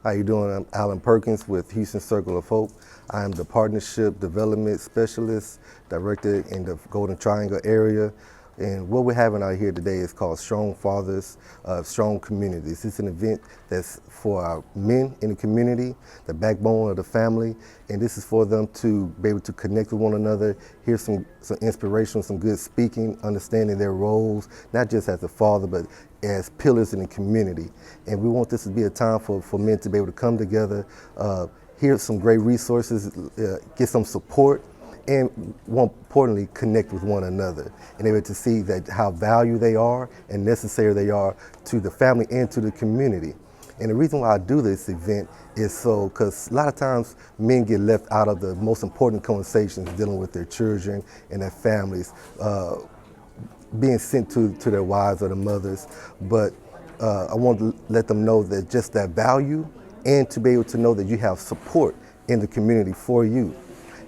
How you doing? I'm Alan Perkins with Houston Circle of Hope. I am the Partnership Development Specialist, Director in the Golden Triangle area. And what we're having out here today is called Strong Fathers, Strong Communities. It's an event that's for our men in the community, the backbone of the family, and this is for them to be able to connect with one another, hear some inspiration, some good speaking, understanding their roles, not just as a father, but as pillars in the community. And we want this to be a time for men to be able to come together, hear some great resources, get some support, and more importantly, connect with one another and able to see that how valued they are and necessary they are to the family and to the community. And the reason why I do this event is so, because a lot of times men get left out of the most important conversations dealing with their children and their families, being sent to their wives or their mothers. But I want to let them know that just that value and to be able to know that you have support in the community for you.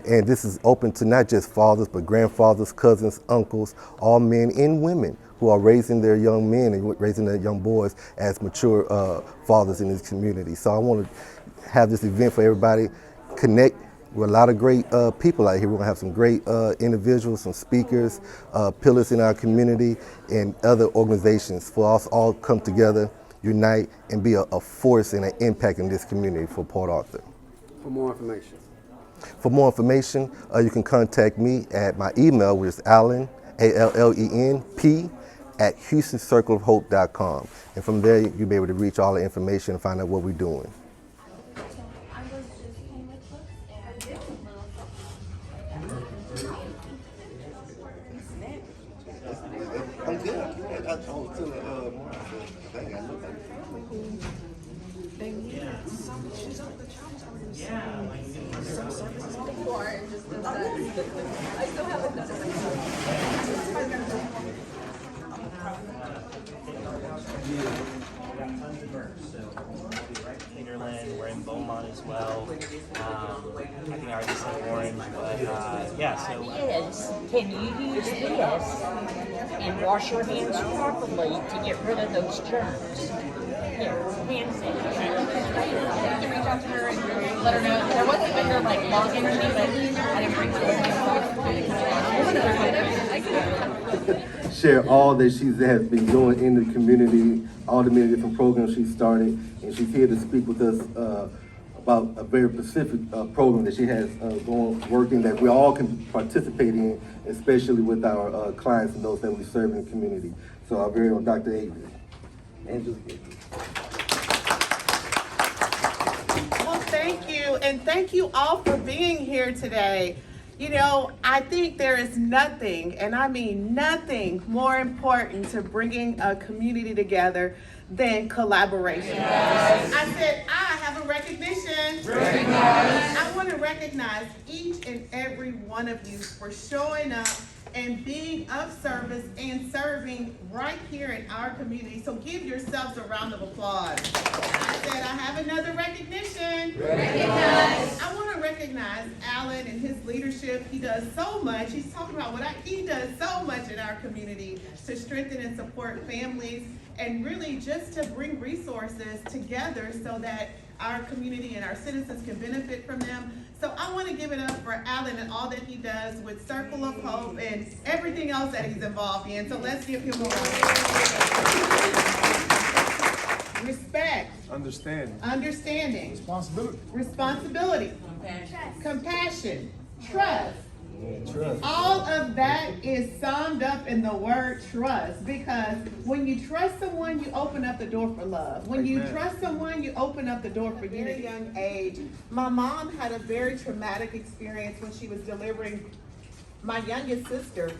And this is open to not just fathers, but grandfathers, cousins, uncles, all men and women who are raising their young men and raising their young boys as mature fathers in this community. So I want to have this event for everybody, connect with a lot of great people out here. We're gonna have some great individuals, some speakers, pillars in our community, and other organizations for us all come together, unite, and be a force and an impact in this community for Port Arthur. For more information. For more information, you can contact me at my email, which is Allen, ALLENP, at HoustonCircleOfHope.com. And from there, you'll be able to reach all the information and find out what we're doing. I'm good. I told to some services before and just does that. I still haven't done it. We're in Beaumont as well. I think I already said Orange, but yeah, so. Can you use this and wash your hands properly to get rid of those germs? Here, hand sanitizer. To reach out to her and let her know. There wasn't even her like login or anything, but I didn't bring share all that she has been doing in the community, all the many different programs she started, and she's here to speak with us about a very specific program that she has working that we all can participate in, especially with our clients and those that we serve in the community. So our very own Dr. Avery. Well, thank you, and thank you all for being here today. You know, I think there is nothing, and I mean nothing, more important to bringing a community together than collaboration. Yes. I said, I have a recognition. Recognize. I want to recognize each and every one of you for showing up and being of service and serving right here in our community. So give yourselves a round of applause. I said, I have another recognition. Recognize. I want to recognize Alan and his leadership. He does so much. He's talking about he does so much in our community to strengthen and support families and really just to bring resources together so that our community and our citizens can benefit from them. So I want to give it up for Alan and all that he does with Circle of Hope and everything else that he's involved in. So let's give him a round. Respect. Understanding. Responsibility. Compassion. Trust. All of that is summed up in the word trust, because when you trust someone, you open up the door for love. When you trust someone, you open up the door for unity. At a young age, my mom had a very traumatic experience when she was delivering my youngest sister.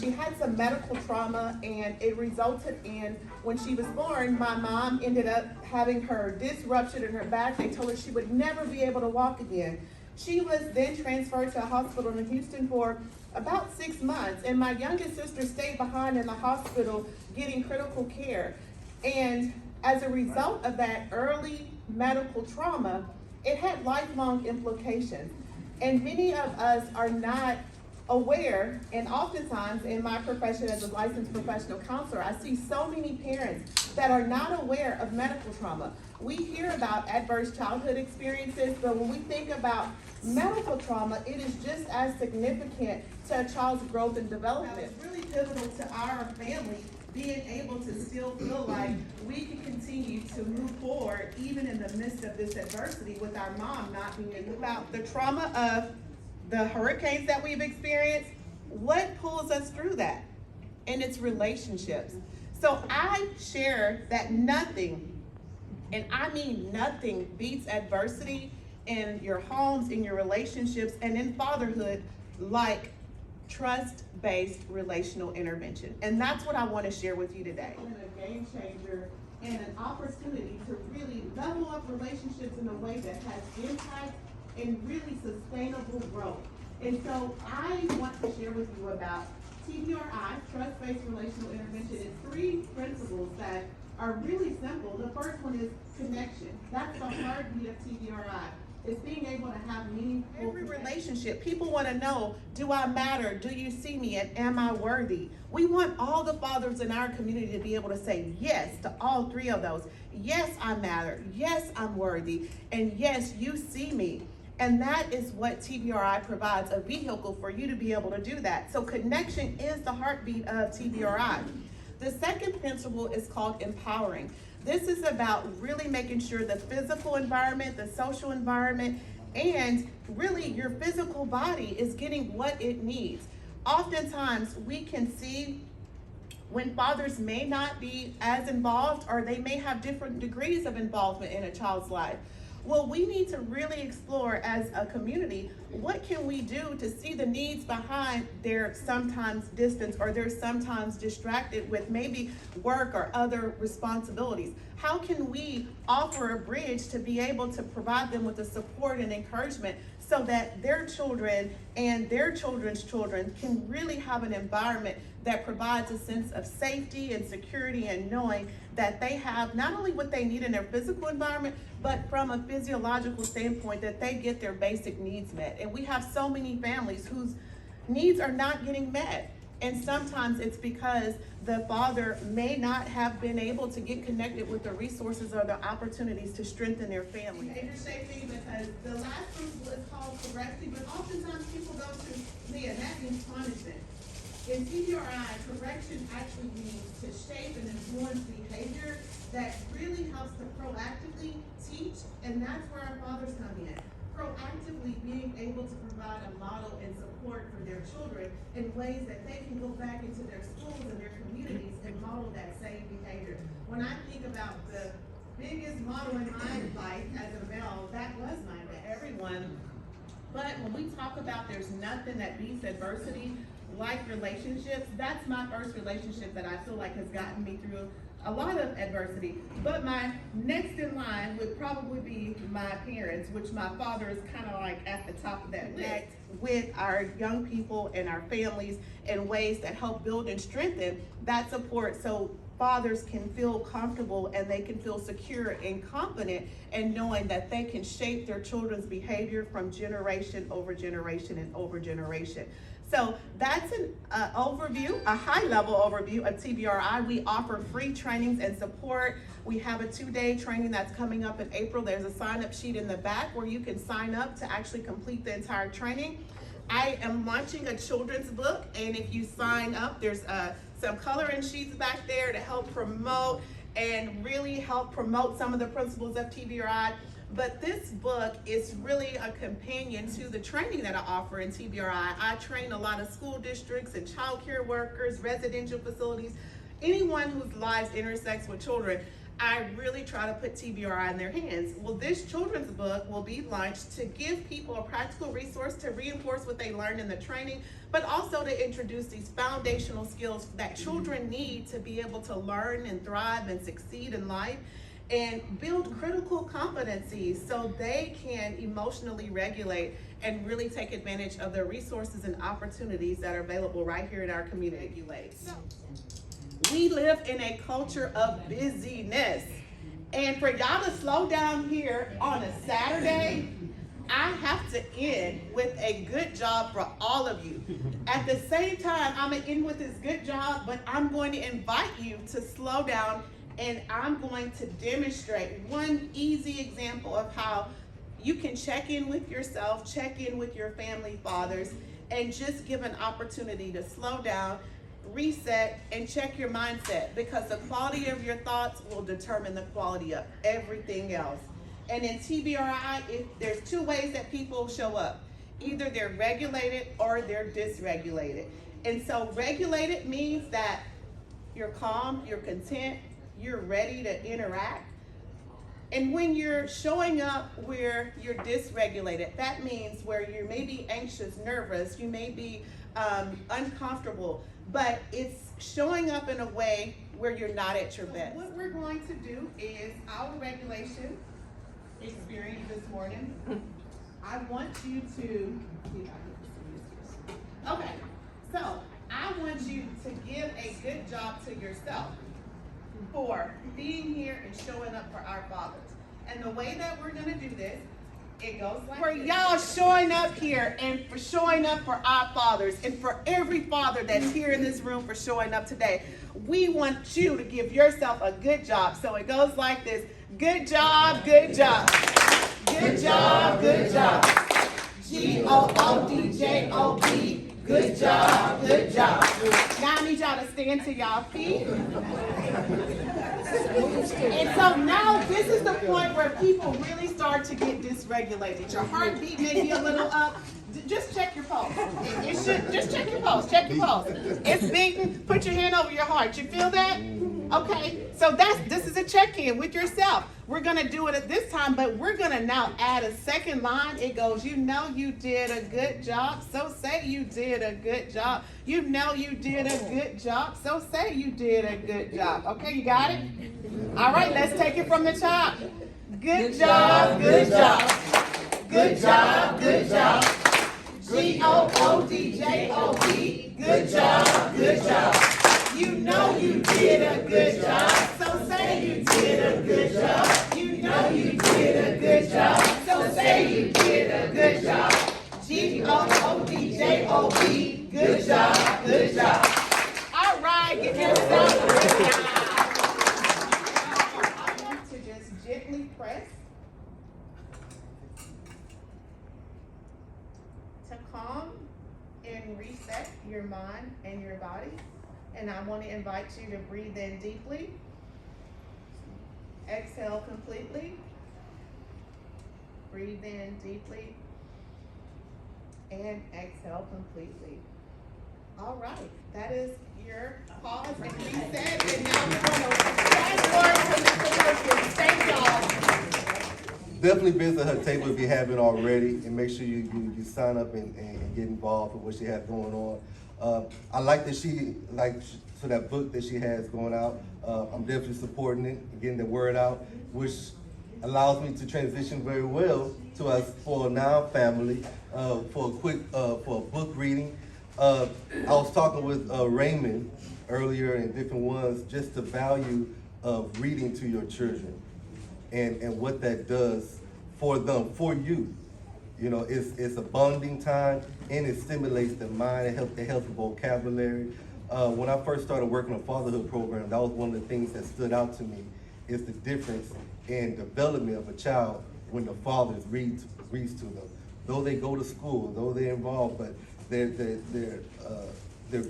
She had some medical trauma, and it resulted in, when she was born, my mom ended up having her disc ruptured in her back. They told her she would never be able to walk again. She was then transferred to a hospital in Houston for about 6 months, and my youngest sister stayed behind in the hospital getting critical care. And as a result of that early medical trauma, it had lifelong implications. And many of us are not aware, and oftentimes in my profession as a licensed professional counselor, I see so many parents that are not aware of medical trauma. We hear about adverse childhood experiences, but when we think about medical trauma, it is just as significant to a child's growth and development. It's really pivotal to our family being able to still feel like we can continue to move forward even in the midst of this adversity with our mom not being about the trauma of the hurricanes that we've experienced. What pulls us through that? And it's relationships. So I share that nothing, and I mean nothing, beats adversity in your homes, in your relationships, and in fatherhood like trust-based relational intervention. And that's what I want to share with you today. A game changer and an opportunity to really level up relationships in a way that has impact and really sustainable growth. And so I want to share with you about TBRI, trust-based relational intervention. It's 3 principles that are really simple. The first one is connection. That's the heartbeat of TBRI. It's being able to have meaningful every relationship. People want to know, do I matter? Do you see me? And am I worthy? We want all the fathers in our community to be able to say yes to all 3 of those. Yes, I matter. Yes, I'm worthy. And yes, you see me. And that is what TBRI provides, a vehicle for you to be able to do that. So connection is the heartbeat of TBRI. The second principle is called empowering. This is about really making sure the physical environment, the social environment, and really your physical body is getting what it needs. Oftentimes we can see when fathers may not be as involved, or they may have different degrees of involvement in a child's life. Well, we need to really explore as a community, what can we do to see the needs behind their sometimes distance, or they're sometimes distracted with maybe work or other responsibilities? How can we offer a bridge to be able to provide them with the support and encouragement so that their children and their children's children can really have an environment that provides a sense of safety and security, and knowing that they have not only what they need in their physical environment, but from a physiological standpoint, that they get their basic needs met. And we have so many families whose needs are not getting met. And sometimes it's because the father may not have been able to get connected with the resources or the opportunities to strengthen their family. Behavior shaping, because the last principle is called correcting, but oftentimes people go to me, and that means punishment. In TBRI, correction actually means to shape and influence behavior that really helps to proactively teach, and that's where our fathers come in. Proactively being able to provide a model and support for their children in ways that they can go back into their schools and their communities and model that same behavior. When I think about the biggest model in my life as a male, that was my dad. Everyone. But when we talk about there's nothing that beats adversity like relationships, that's my first relationship that I feel like has gotten me through a lot of adversity. But my next in line would probably be my parents, which my father is kind of like at the top of that list, with our young people and our families in ways that help build and strengthen that support, so fathers can feel comfortable and they can feel secure and confident in knowing that they can shape their children's behavior from generation over generation and over generation. So that's an overview, a high-level overview of TBRI. We offer free trainings and support. We have a 2-day training that's coming up in April. There's a sign-up sheet in the back where you can sign up to actually complete the entire training. I am launching a children's book, and if you sign up, there's some coloring sheets back there to help promote and really help promote some of the principles of TBRI. But this book is really a companion to the training that I offer in TBRI. I train a lot of school districts and child care workers, residential facilities, anyone whose lives intersects with children. I really try to put TBRI in their hands. Well, this children's book will be launched to give people a practical resource to reinforce what they learned in the training, but also to introduce these foundational skills that children need to be able to learn and thrive and succeed in life, and build critical competencies so they can emotionally regulate and really take advantage of the resources and opportunities that are available right here in our community. So, we live in a culture of busyness, and for y'all to slow down here on a Saturday I have to end with a good job for all of you. At the same time, I'm gonna end with this good job, but I'm going to invite you to slow down, and I'm going to demonstrate one easy example of how you can check in with yourself, check in with your family fathers, and just give an opportunity to slow down, reset, and check your mindset, because the quality of your thoughts will determine the quality of everything else. And in TBRI, there's two ways that people show up. Either they're regulated or they're dysregulated. And so regulated means that you're calm, you're content, you're ready to interact. And when you're showing up where you're dysregulated, that means where you may be anxious, nervous, you may be uncomfortable, but it's showing up in a way where you're not at your best. What we're going to do is our regulation experience this morning. I want you to, okay, so I want you to give a good job to yourself for being here and showing up for our fathers. And the way that we're gonna do this, it goes like for y'all showing up here and for showing up for our fathers, and for every father that's here in this room for showing up today. We want you to give yourself a good job. So it goes like this: good job, good job. Good job, good job. G-O-O-D-J-O-B. Good job, good job. Now I need y'all to stand to y'all feet. And so now this is the point where people really start to get dysregulated. Your heartbeat may be a little up. Just check your pulse. It should, just check your pulse. Check your pulse. It's beating. Put your hand over your heart. You feel that? Okay. So this is a check-in with yourself. We're gonna do it at this time, but we're gonna now add a second line. It goes, you know you did a good job, so say you did a good job. You know you did a good job, so say you did a good job. Okay, you got it? All right, let's take it from the top. Good job, good job. Good job, good job. G-O-O-D-J-O-B. Good job, good job. You know you did a good job, so say you did a good job. You know you did a good job, so say you did a good job. G-O-O-D-J-O-B. Good job, good job. All right, give yourself a good job. I want to just gently press to calm and reset your mind and your body. And I want to invite you to breathe in deeply. Exhale completely. Breathe in deeply. And exhale completely. All right, that is your pause and reset. And now we're going to fast forward to Mr. Perkins. Thank y'all. Definitely visit her table if you haven't already, and make sure you sign up and get involved with what she has going on. I like that so that book that she has going out. I'm definitely supporting it, getting the word out, which allows me to transition very well to us for now family, for a book reading. I was talking with Raymond earlier and different ones, just the value of reading to your children and what that does for them, for you. You know, it's a bonding time, and it stimulates the mind, it helps the vocabulary. When I first started working on a fatherhood program, that was one of the things that stood out to me, is the difference in development of a child when the father reads to them. Though they go to school, though they're involved, but their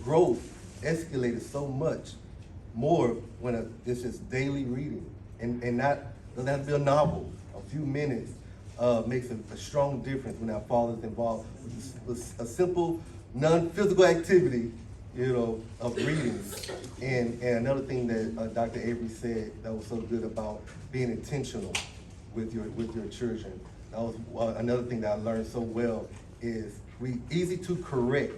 growth escalated so much more when it's just daily reading, and not doesn't have to be a novel. A few minutes makes a strong difference when our father's involved with a simple, non-physical activity, you know, of reading. And another thing that Dr. Avery said that was so good about being intentional with your children. That was another thing that I learned so well, is we easy to correct,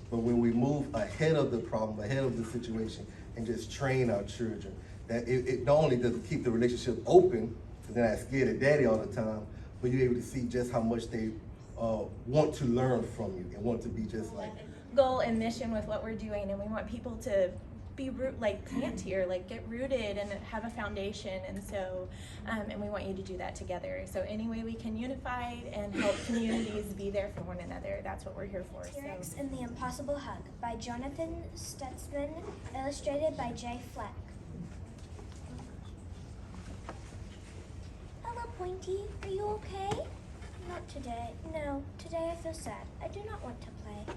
but when we move ahead of the problem, ahead of the situation, and just train our children, that it not only does it keep the relationship open, because they're not scared of daddy all the time, but you're able to see just how much they want to learn from you and want to be just like you. Goal and mission with what we're doing, and we want people to plant here, like get rooted and have a foundation. And so, and we want you to do that together. So any way we can unify and help communities be there for one another, that's what we're here for. T-Rex and the Impossible Hug by Jonathan Stutzman, illustrated by Jay Fleck. Hello, Pointy. Are you okay? Not today. No, today I feel sad. I do not want to play.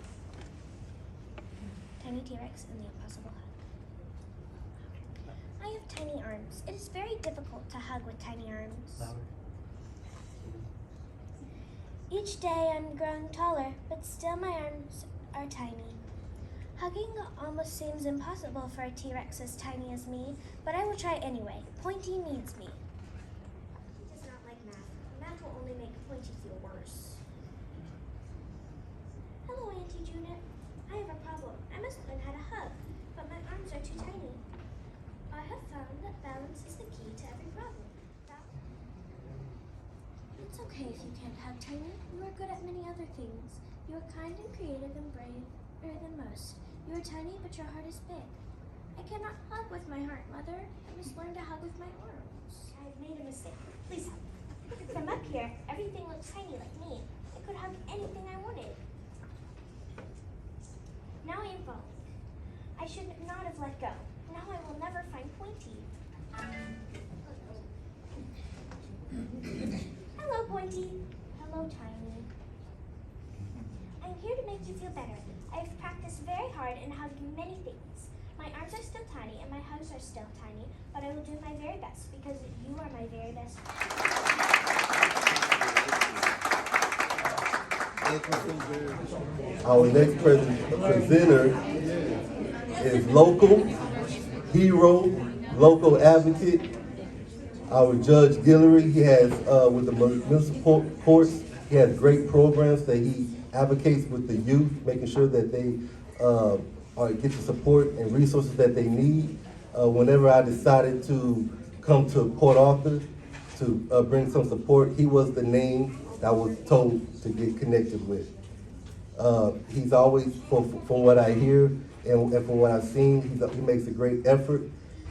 Tiny T-Rex and the Impossible Hug. I have tiny arms. It is very difficult to hug with tiny arms. Each day I'm growing taller, but still my arms are tiny. Hugging almost seems impossible for a T-Rex as tiny as me, but I will try anyway. Pointy needs me. He does not like math. Math will only make Pointy feel worse. Hello, Auntie Junip. I have a problem. I must learn how to hug, but my arms are too tiny. I have found that balance is the key to every problem. It's okay if you can't hug, Tiny. You are good at many other things. You are kind and creative and braver than most. You are tiny, but your heart is big. I cannot hug with my heart, Mother. I must learn to hug with my arms. I have made a mistake. Please help me. From up here, everything looks tiny like me. I could hug anything I wanted. Now I am falling. I should not have let go. Now I will never find Pointy. Hello, Pointy. Hello, Tiny. I'm here to make you feel better. I have practiced very hard and hugged many things. My arms are still tiny and my hugs are still tiny, but I will do my very best because you are my very best friend. Our next presenter is local hero, local advocate, our Judge Guillory. He has, with the municipal courts, he has great programs that he advocates with the youth, making sure that they get the support and resources that they need. Whenever I decided to come to Port Arthur to bring some support, he was the name that I was told to get connected with. He's always, from what I hear and from what I've seen, he makes a great effort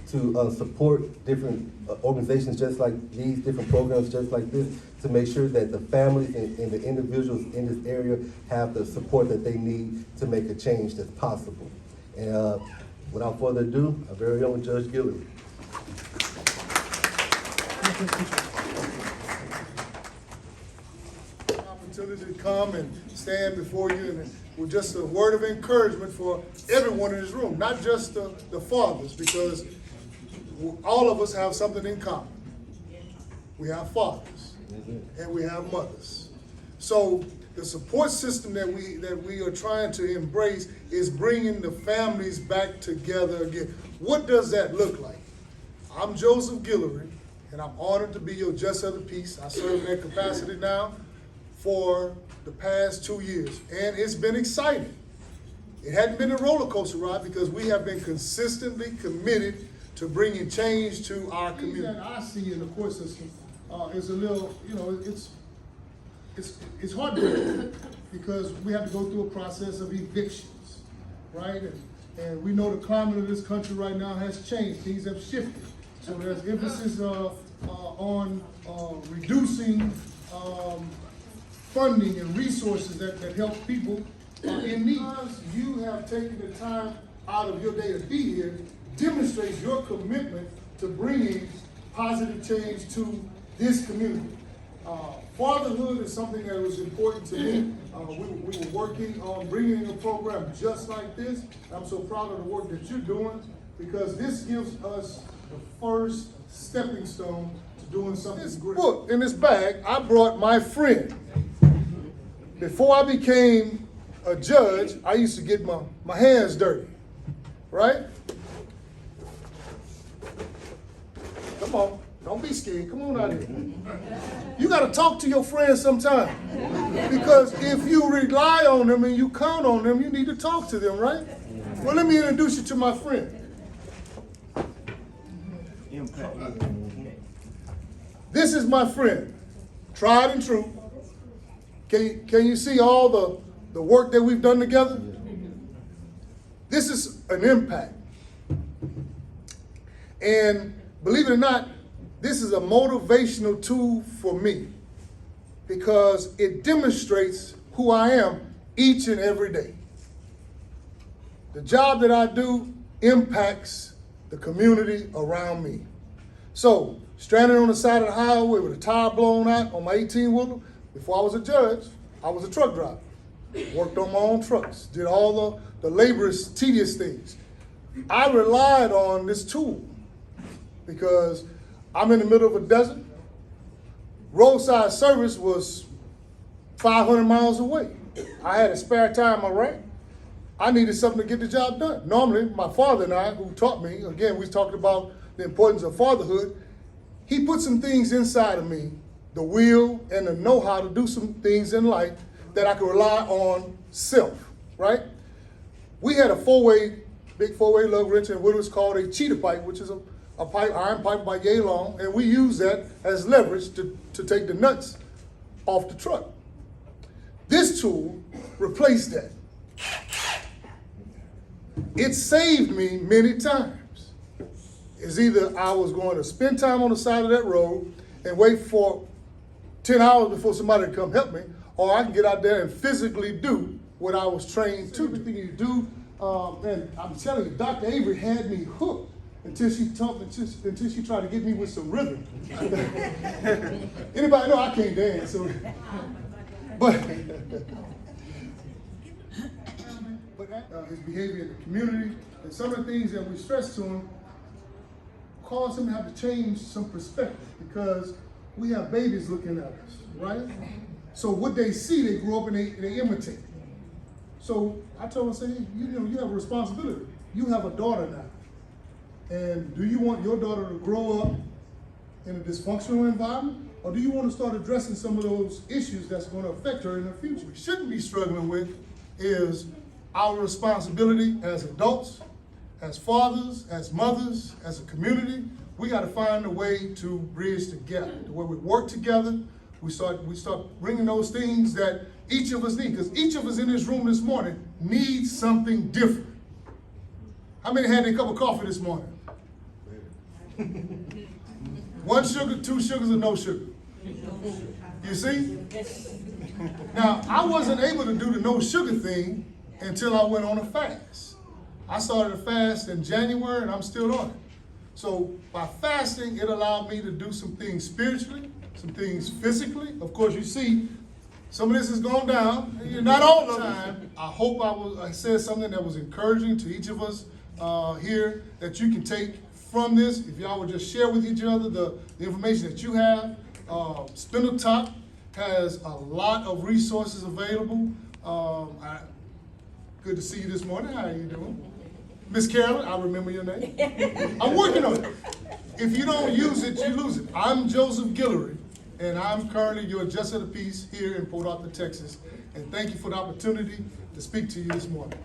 to support different organizations just like these, different programs just like this, to make sure that the families and the individuals in this area have the support that they need to make a change that's possible. And without further ado, our very own Judge Guillory. Opportunity to come and stand before you and with just a word of encouragement for everyone in this room, not just the fathers, because all of us have something in common. We have fathers and we have mothers. So the support system that we are trying to embrace is bringing the families back together again. What does that look like? I'm Joseph Guillory, and I'm honored to be your Justice of the Peace. I serve in that capacity now for the past 2 years, and it's been exciting. It hadn't been a roller coaster ride because we have been consistently committed to bringing change to our community. That I see in the court system is a little, it's heartbreaking because we have to go through a process of evictions, right? And we know the climate of this country right now has changed. Things have shifted. So there's emphasis on reducing funding and resources that help people in need. You have taken the time out of your day to be here demonstrates your commitment to bringing positive change to this community. Fatherhood is something that was important to me. We were working on bringing a program just like this. I'm so proud of the work that you're doing because this gives us the first stepping stone to doing something great. This book in this bag, I brought my friend. Before I became a judge, I used to get my hands dirty, right? Come on, don't be scared. Come on out here. You got to talk to your friends sometime. Because if you rely on them and you count on them, you need to talk to them, right? Well, let me introduce you to my friend. This is my friend, tried and true. Can you see all the work that we've done together? This is an impact. And believe it or not, this is a motivational tool for me because it demonstrates who I am each and every day. The job that I do impacts the community around me. So, stranded on the side of the highway with a tire blown out on my 18-wheeler, before I was a judge, I was a truck driver. Worked on my own trucks, did all the laborious, tedious things. I relied on this tool because I'm in the middle of a desert. Roadside service was 500 miles away. I had a spare tire in my rack. I needed something to get the job done. Normally, my father and I, who taught me, again, we talked about the importance of fatherhood, he put some things inside of me, the will and the know-how to do some things in life that I could rely on self, right? We had a big four-way lug wrench and what was called a cheetah pipe, which is a pipe, iron pipe by yay long, and we use that as leverage to take the nuts off the truck. This tool replaced that. It saved me many times. It's either I was going to spend time on the side of that road and wait for 10 hours before somebody would come help me, or I can get out there and physically do what I was trained to. Everything you do, and I'm telling you, Dr. Avery had me hooked until she tried to get me with some rhythm. Anybody know I can't dance, so, but his behavior in the community and some of the things that we stress to him cause him to have to change some perspective because we have babies looking at us, right? So what they see, they grow up and they imitate. So I told him, I said, you have a responsibility. You have a daughter now. And do you want your daughter to grow up in a dysfunctional environment? Or do you want to start addressing some of those issues that's going to affect her in the future? What we shouldn't be struggling with is our responsibility as adults, as fathers, as mothers, as a community. We got to find a way to bridge the gap, the way we work together. We start bringing those things that each of us need, because each of us in this room this morning needs something different. How many had a cup of coffee this morning? 1 sugar, 2 sugars, or no sugar? You see? Now, I wasn't able to do the no sugar thing until I went on a fast. I started a fast in January and I'm still on it. So by fasting, it allowed me to do some things spiritually, some things physically. Of course, you see, some of this has gone down, not all the time. I hope I said something that was encouraging to each of us here that you can take from this. If y'all would just share with each other the information that you have. Spindle Top has a lot of resources available. Good to see you this morning. How are you doing? Miss Carolyn, I remember your name. I'm working on it. If you don't use it, you lose it. I'm Joseph Guillory, and I'm currently your Justice of the Peace here in Port Arthur, Texas. And thank you for the opportunity to speak to you this morning.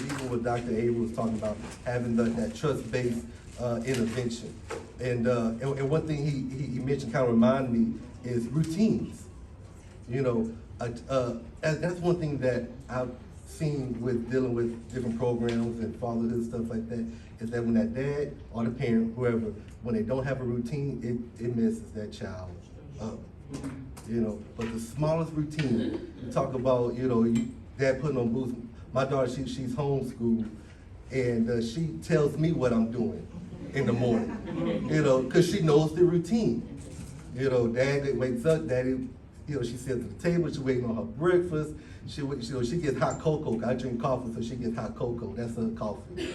Even what Dr. Avery was talking about, having that trust-based intervention. And one thing he mentioned kind of reminded me is routines. That's one thing that I've seen with dealing with different programs and fatherhood and stuff like that, is that when that dad or the parent, whoever, when they don't have a routine, it messes that child up. But the smallest routine, you talk about, dad putting on boots. My daughter, she's homeschooled, and she tells me what I'm doing in the morning, because she knows the routine. Dad wakes up, daddy, she sits at the table, she's waiting on her breakfast. She gets hot cocoa. I drink coffee, so she gets hot cocoa. That's her coffee,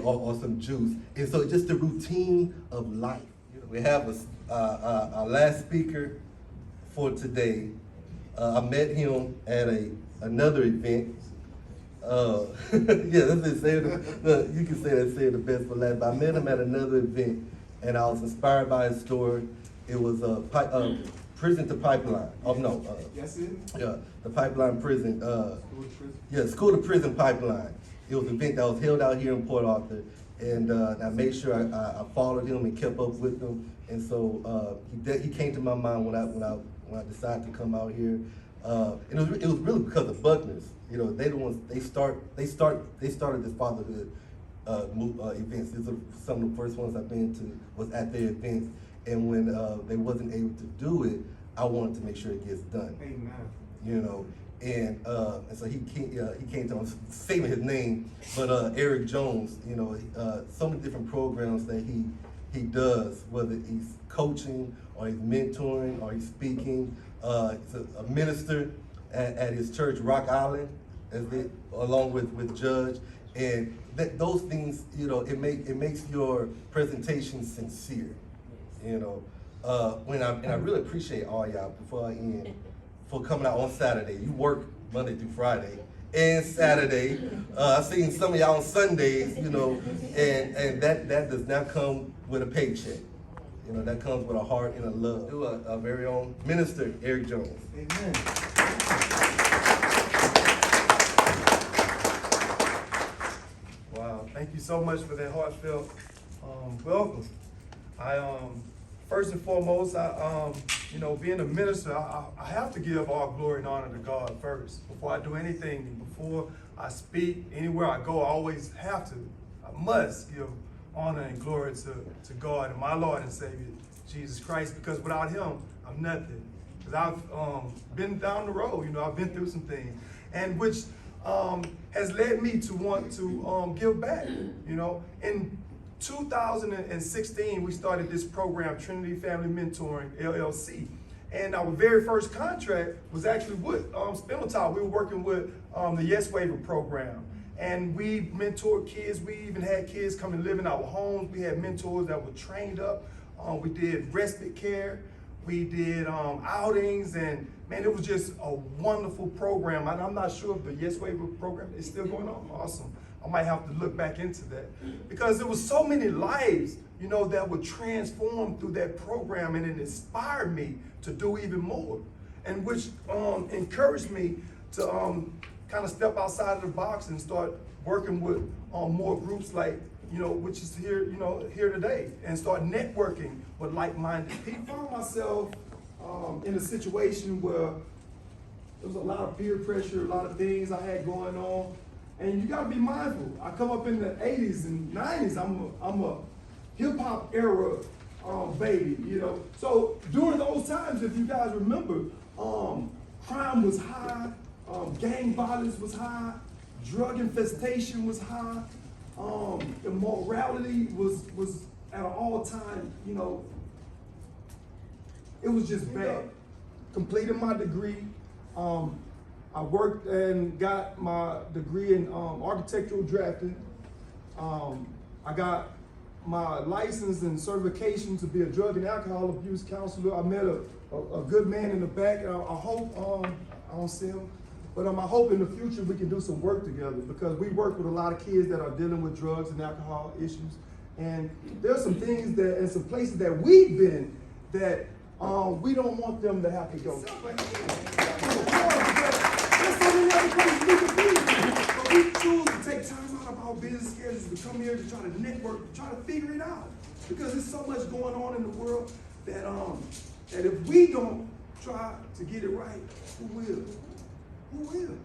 or some juice. And so just the routine of life. We have our last speaker for today. I met him at another event. Yeah, that's it. You can say that, say the best for last. But I met him at another event, and I was inspired by his story. It was prison to pipeline. Oh no. Yes, it. Yeah, the pipeline prison. School to prison pipeline. It was an event that was held out here in Port Arthur, and I made sure I followed him and kept up with him. And so he came to my mind when I decided to come out here. And it was really because of Buckners. You know, they the ones they started this fatherhood events. These are some of the first ones I've been to was at their events. And when they wasn't able to do it, I wanted to make sure it gets done. Amen. You know, and so he came to, I'm saving his name, but Eric Jones. You know, so many different programs that he does, whether he's coaching or he's mentoring or he's speaking. He's a minister at his church, Rock Island, along with Judge, and those things, you know, it makes your presentation sincere. You know, I really appreciate all y'all before I end for coming out on Saturday. You work Monday through Friday and Saturday. I've seen some of y'all on Sundays, you know, and that does not come with a paycheck. You know, that comes with a heart and a love. To our very own minister, Eric Jones. Amen. Wow, thank you so much for that heartfelt welcome. First and foremost, you know, being a minister, I have to give all glory and honor to God first. Before I do anything, before I speak, anywhere I go, I always have to, I must give honor and glory to God and my Lord and Savior, Jesus Christ, because without him, I'm nothing. Because I've been down the road, you know, I've been through some things, and which has led me to want to give back, you know. In 2016, we started this program, Trinity Family Mentoring, LLC. And our very first contract was actually with Spindletop. We were working with the Yes Waiver program. And we mentored kids. We even had kids come and live in our homes. We had mentors that were trained up. We did respite care. We did outings, and man, it was just a wonderful program. And I'm not sure if the Yes Waiver program is still going on. Awesome. I might have to look back into that, because there was so many lives, you know, that were transformed through that program, and it inspired me to do even more, and which encouraged me to kind of step outside of the box and start working with more groups like, you know, which is here, you know, here today, and start networking with like-minded people. I found myself in a situation where there was a lot of peer pressure, a lot of things I had going on. And you gotta be mindful. I come up in the 80s and 90s, I'm a hip hop era baby, you know. So during those times, if you guys remember, crime was high, gang violence was high, drug infestation was high, immorality was at an all-time, you know, it was just bad. Completed my degree. I worked and got my degree in architectural drafting. I got my license and certification to be a drug and alcohol abuse counselor. I met a good man in the back. I hope, I don't see him, but I hope in the future we can do some work together, because we work with a lot of kids that are dealing with drugs and alcohol issues. And there's some things that, and some places that we've been that we don't want them to have to go. There's so many other places we could be, but we choose to take time out of our business schedules to come here to try to network, to try to figure it out. Because there's so much going on in the world that that if we don't try to get it right, who will? Who will?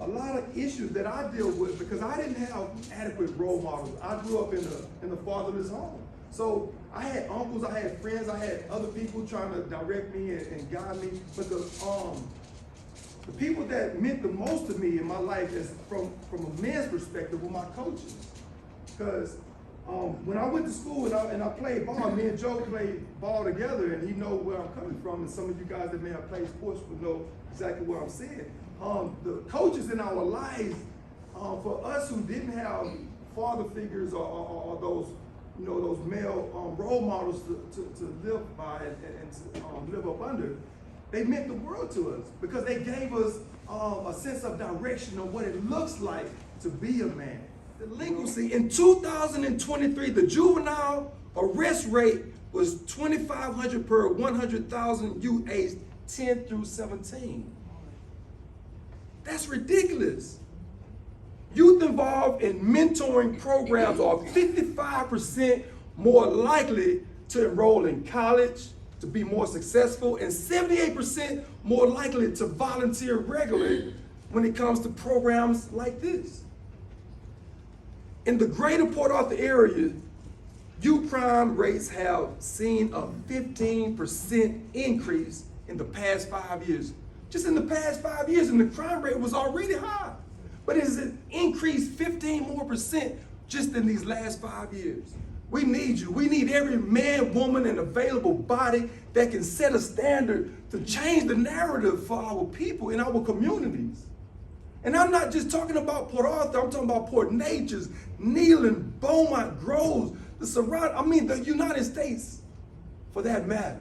A lot of issues that I deal with, because I didn't have adequate role models. I grew up in a fatherless home. So I had uncles, I had friends, I had other people trying to direct me and guide me. But the people that meant the most to me in my life, is from a man's perspective, were my coaches. Because when I went to school and I played ball, me and Joe played ball together, and he know where I'm coming from, and some of you guys that may have played sports would know exactly what I'm saying. The coaches in our lives, for us who didn't have father figures or those, you know, those male role models to live by and to live up under, they meant the world to us, because they gave us a sense of direction of what it looks like to be a man. Delinquency in 2023, the juvenile arrest rate was 2,500 per 100,000 youth aged 10 through 17. That's ridiculous. Youth involved in mentoring programs are 55% more likely to enroll in college, to be more successful and 78% more likely to volunteer regularly when it comes to programs like this. In the greater Port Arthur area, youth crime rates have seen a 15% increase in the past 5 years. Just in the past 5 years, and the crime rate was already high. But it has increased 15% more just in these last 5 years. We need you. We need every man, woman, and available body that can set a standard to change the narrative for our people in our communities. And I'm not just talking about Port Arthur, I'm talking about Port Neches, Neyland, Beaumont, Groves, the United States, for that matter.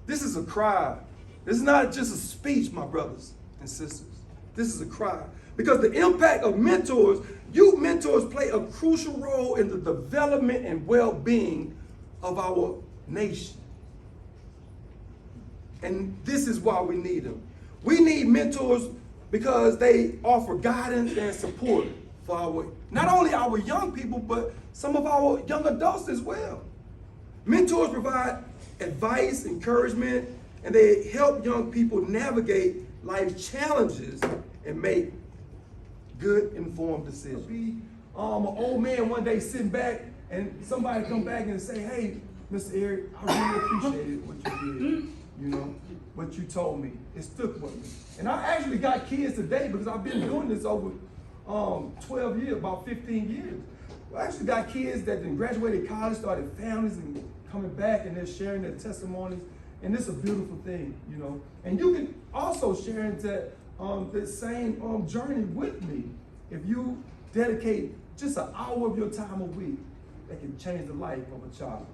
This is a cry. This is not just a speech, my brothers and sisters. This is a cry. Because the impact of mentors, youth mentors play a crucial role in the development and well-being of our nation. And this is why we need them. We need mentors because they offer guidance and support for not only our young people, but some of our young adults as well. Mentors provide advice, encouragement, and they help young people navigate life's challenges and make good, informed decisions. Be an old man one day sitting back and somebody come back and say, hey, Mr. Eric, I really appreciated what you did, what you told me. It stuck with me. And I actually got kids today because I've been doing this over 12 years, about 15 years. I actually got kids that then graduated college, started families, and coming back and they're sharing their testimonies. And it's a beautiful thing, And you can also share into the same journey with me. If you dedicate just an hour of your time a week, that can change the life of a child.